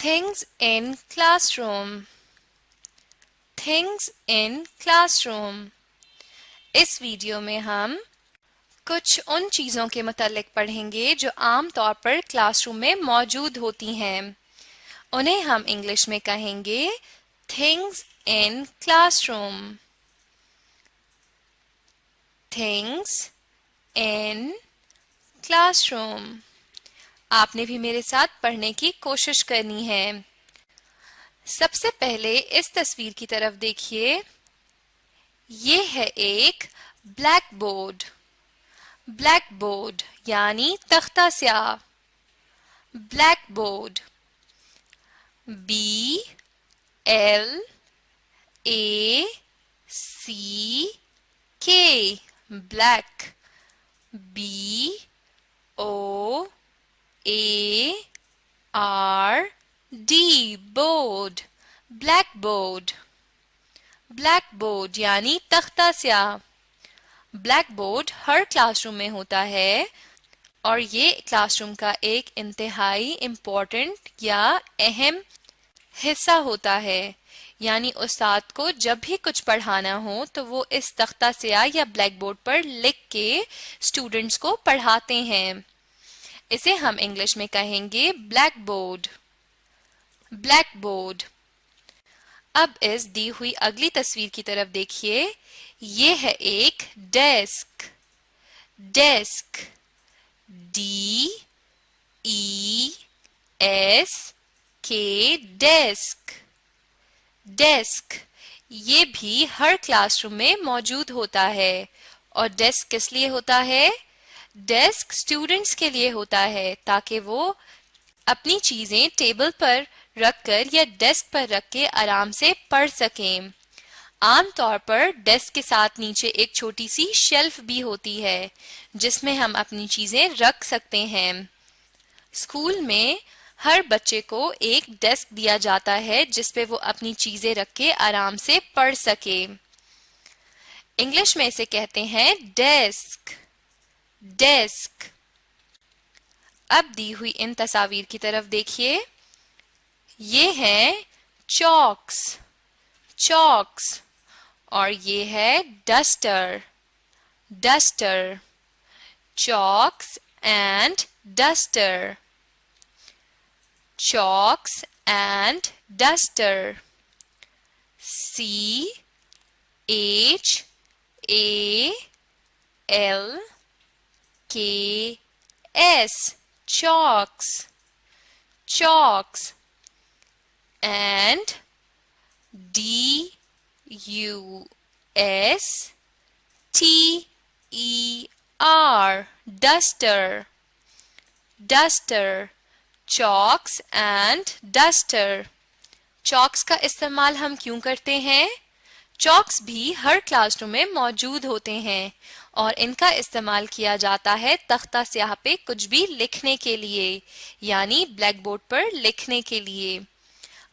Things in classroom. Things in classroom. इस video में हम कुछ उन चीज़ों के मुतालिक पढ़ेंगे जो आम तौर पर क्लासरूम में मौजूद होती हैं। उन्हें हम इंग्लिश में कहेंगे things in classroom. Things in classroom. आपने भी मेरे साथ पढ़ने की कोशिश करनी है। सबसे पहले इस तस्वीर की तरफ देखिए। ये है एक ब्लैक बोर्ड। ब्लैक बोर्ड यानी तख्ता स्याह। Black board BLACK black BOARD board black board. Black board यानी तख्ता स्याह। ब्लैक बोर्ड हर क्लासरूम में होता है और ये क्लासरूम का एक इंतहाई इम्पोर्टेंट या अहम हिस्सा होता है। यानी उस्ताद को जब भी कुछ पढ़ाना हो तो वो इस तख्ता स्याह या ब्लैक बोर्ड पर लिख के स्टूडेंट्स को पढ़ाते हैं। इसे हम इंग्लिश में कहेंगे ब्लैक बोर्ड। Black board. अब इस दी हुई अगली तस्वीर की तरफ देखिए। ये है एक desk. Desk DESK desk. Desk ये भी हर क्लासरूम में मौजूद होता है। और डेस्क किस लिए होता है? डेस्क स्टूडेंट्स के लिए होता है ताकि वो अपनी चीजें टेबल पर रखकर या डेस्क पर रख के आराम से पढ़ सकें। आम तौर पर डेस्क के साथ नीचे एक छोटी सी शेल्फ भी होती है जिसमें हम अपनी चीजें रख सकते हैं। स्कूल में हर बच्चे को एक डेस्क दिया जाता है जिस पे वो अपनी चीजें रख के आराम से पढ़ सके। इंग्लिश में इसे कहते हैं डेस्क। डेस्क। अब दी हुई इन तस्वीर की तरफ देखिए। ये हैं चॉक्स। चॉक्स और ये है duster. Duster. Chalks and duster. chalks and duster. CHALKS chalks. Chalks. And DUSTER duster. Duster. Chalks and duster. Chalks का इस्तेमाल हम क्यों करते हैं? चॉक्स भी हर क्लासरूम में मौजूद होते हैं और इनका इस्तेमाल किया जाता है तख्ता स्याह पे कुछ भी लिखने के लिए यानी ब्लैक बोर्ड पर लिखने के लिए।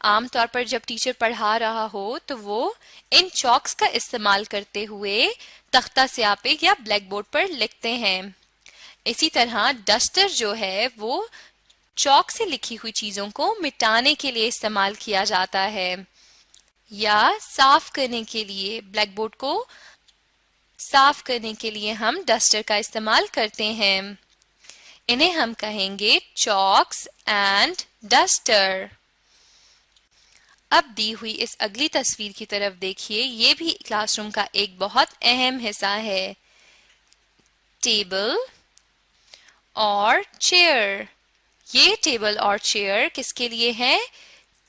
आमतौर पर जब टीचर पढ़ा रहा हो तो वो इन चॉक्स का इस्तेमाल करते हुए तख्ता स्याह पे या ब्लैक बोर्ड पर लिखते हैं। इसी तरह डस्टर जो है वो चॉक से लिखी हुई चीजों को मिटाने के लिए इस्तेमाल किया जाता है या साफ करने के लिए। ब्लैक बोर्ड को साफ करने के लिए हम डस्टर का इस्तेमाल करते हैं। इन्हें हम कहेंगे चॉक्स एंड डस्टर। अब दी हुई इस अगली तस्वीर की तरफ देखिए। ये भी क्लासरूम का एक बहुत अहम हिस्सा है। टेबल और चेयर। ये टेबल और चेयर किसके लिए है?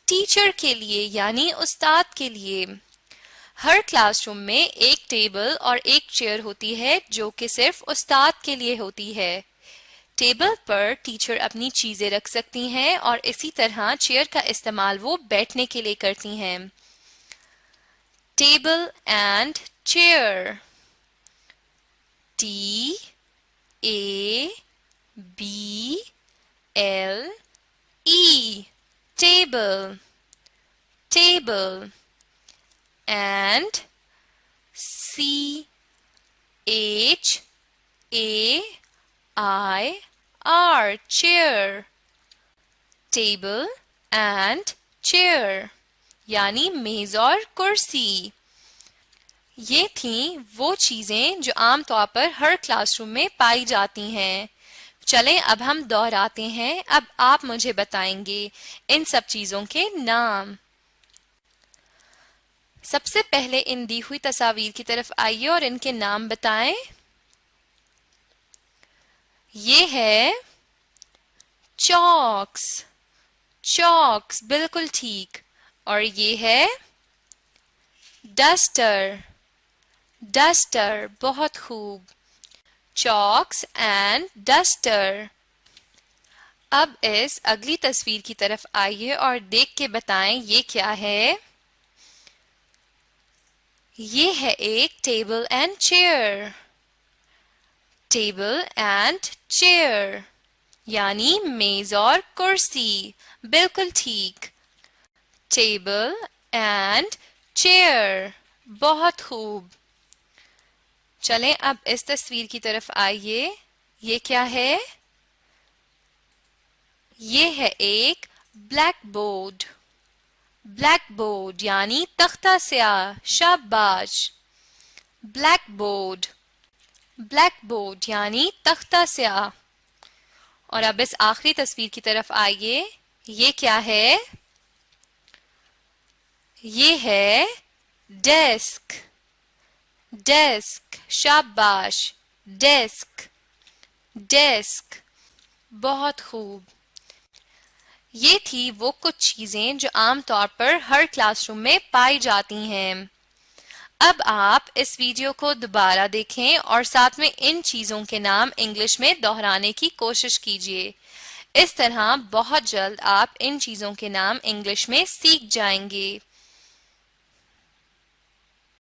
टीचर के लिए यानी उस्ताद के लिए। हर क्लासरूम में एक टेबल और एक चेयर होती है जो कि सिर्फ उस्ताद के लिए होती है। टेबल पर टीचर अपनी चीजें रख सकती हैं और इसी तरह चेयर का इस्तेमाल वो बैठने के लिए करती हैं। Table and chair. TABLE table. Table. And CHAIR chair. Table, and chair यानी मेज और कुर्सी। ये थीं वो चीजें जो आम तौर पर हर क्लासरूम में पाई जाती हैं। चलें अब हम दोहराते हैं। अब आप मुझे बताएंगे इन सब चीजों के नाम। सबसे पहले इन दी हुई तस्वीर की तरफ आइए और इनके नाम बताएं। ये है चॉक्स, चॉक्स बिल्कुल ठीक। और ये है डस्टर, डस्टर बहुत खूब। Chalks and duster. अब इस अगली तस्वीर की तरफ आइए और देख के बताएं ये क्या है। ये है एक table and chair, table and chair यानी मेज और कुर्सी बिल्कुल ठीक। टेबल एंड चेयर बहुत खूब। चलें अब इस तस्वीर की तरफ आइए। ये क्या है? ये है एक ब्लैक बोर्ड, ब्लैक बोर्ड यानी तख्ता स्याह शाबाश। ब्लैक बोर्ड, ब्लैक बोर्ड यानी तख्ता स्याह। और अब इस आखिरी तस्वीर की तरफ आइए। ये क्या है? ये है डेस्क, डेस्क शाबाश। डेस्क, डेस्क बहुत खूब। ये थी वो कुछ चीजें जो आमतौर पर हर क्लासरूम में पाई जाती हैं। अब आप इस वीडियो को दोबारा देखें और साथ में इन चीजों के नाम इंग्लिश में दोहराने की कोशिश कीजिए। इस तरह बहुत जल्द आप इन चीजों के नाम इंग्लिश में सीख जाएंगे।